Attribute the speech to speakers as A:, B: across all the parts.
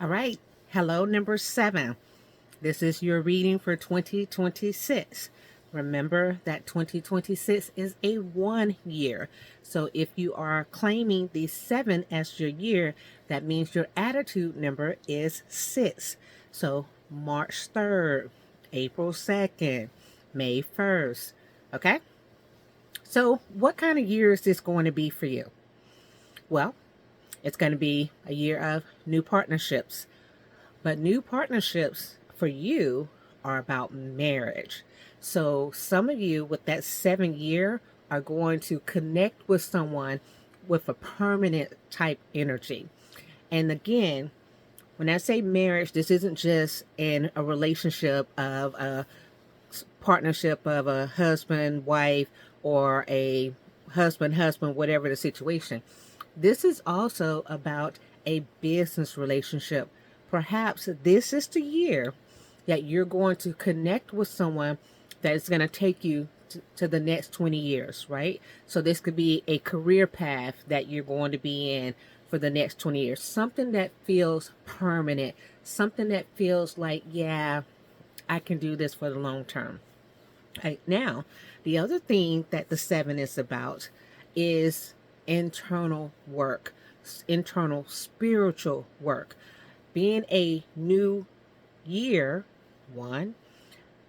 A: All right. Hello, number 7. This is your reading for 2026. Remember that 2026 is a 1 year. So if you are claiming the 7 as your year, that means your attitude number is 6. So March 3rd, April 2nd, May 1st. Okay? So what kind of year is this going to be for you? Well, it's going to be a year of new partnerships. But new partnerships for you are about marriage. So some of you with that 7 year are going to connect with someone with a permanent type energy. And again, when I say marriage, this isn't just in a relationship of a partnership of a husband, wife, or a husband, whatever the situation. This is also about a business relationship. Perhaps this is the year that you're going to connect with someone that is going to take you to the next 20 years, right? So this could be a career path that you're going to be in for the next 20 years. Something that feels permanent, something that feels like, yeah, I can do this for the long term. Right now, the other thing that the 7 is about is internal work, internal spiritual work. Being a new year, one,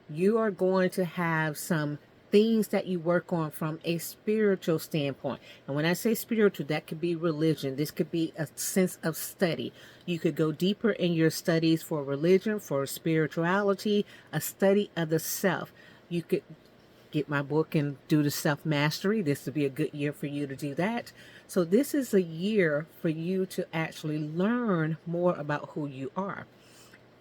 A: you are going to have some things that you work on from a spiritual standpoint. And when I say spiritual, that could be religion. This could be a sense of study. You could go deeper in your studies for religion, for spirituality, a study of the self. You could get my book and do the self mastery. This would be a good year for you to do that. So, this is a year for you to actually learn more about who you are.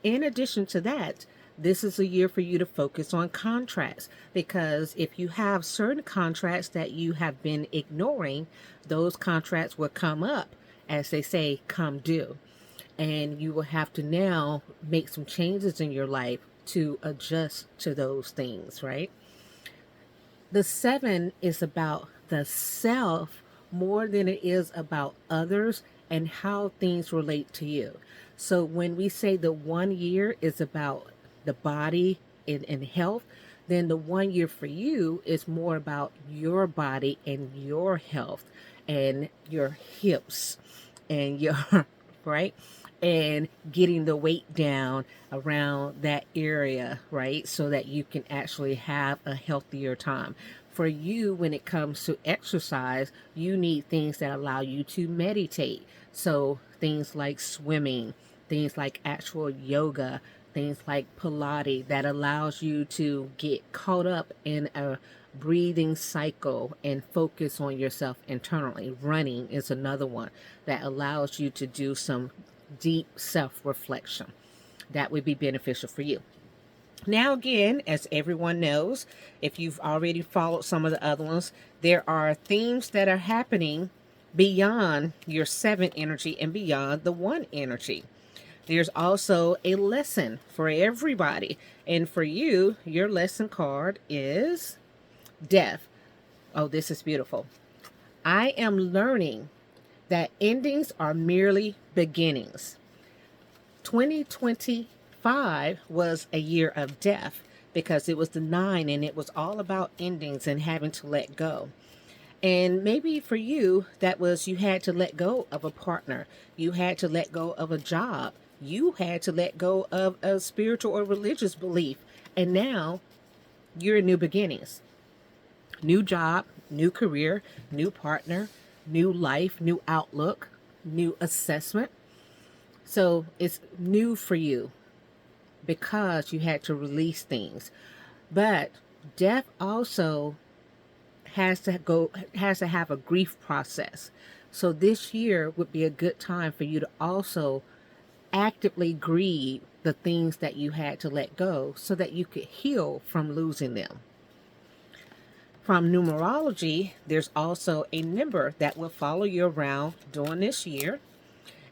A: In addition to that, this is a year for you to focus on contracts because if you have certain contracts that you have been ignoring, those contracts will come up, as they say, come due. And you will have to now make some changes in your life to adjust to those things, right? The 7 is about the self more than it is about others and how things relate to you. So when we say the 1 year is about the body and health, then the 1 year for you is more about your body and your health and your hips and your right, and getting the weight down around that area, right, so that you can actually have a healthier time. For you, when it comes to exercise, you need things that allow you to meditate. So things like swimming, things like actual yoga, things like Pilates that allows you to get caught up in a breathing cycle and focus on yourself internally. Running is another one that allows you to do some deep self reflection. That would be beneficial for you. Now, again, as everyone knows, if you've already followed some of the other ones, there are themes that are happening beyond your 7 energy and beyond the 1 energy. There's also a lesson for everybody. And for you, your lesson card is death. Oh, this is beautiful. I am learning that endings are merely beginnings. 2025 was a year of death because it was the 9 and it was all about endings and having to let go. And maybe for you, that was you had to let go of a partner, you had to let go of a job, you had to let go of a spiritual or religious belief. And now you're in new beginnings, new job, new career, new partner, new life, new outlook, new assessment. So it's new for you because you had to release things. But death also has to have a grief process. So this year would be a good time for you to also actively grieve the things that you had to let go so that you could heal from losing them. From numerology, there's also a number that will follow you around during this year,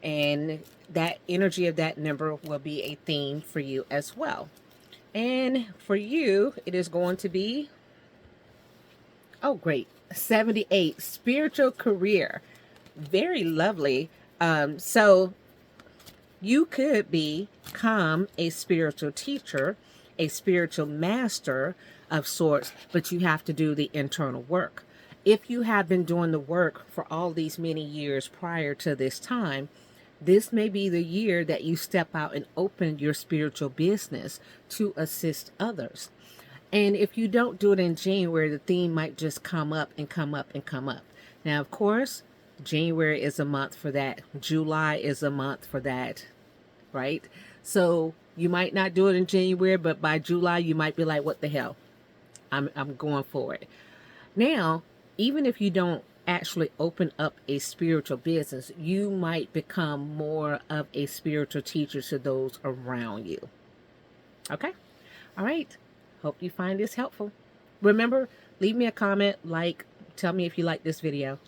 A: and that energy of that number will be a theme for you as well. And for you, it is going to be, oh, great, 78, spiritual career. Very lovely. So You could become a spiritual teacher, a spiritual master of sorts, but you have to do the internal work. If you have been doing the work for all these many years prior to this time, this may be the year that you step out and open your spiritual business to assist others. And if you don't do it in January, the theme might just come up and come up and come up. Now, of course, January is a month for that. July is a month for that, right? So you might not do it in January, but by July, you might be like, what the hell? I'm going for it. Now, even if you don't actually open up a spiritual business, you might become more of a spiritual teacher to those around you. Okay? All right. Hope you find this helpful. Remember, leave me a comment, tell me if you like this video.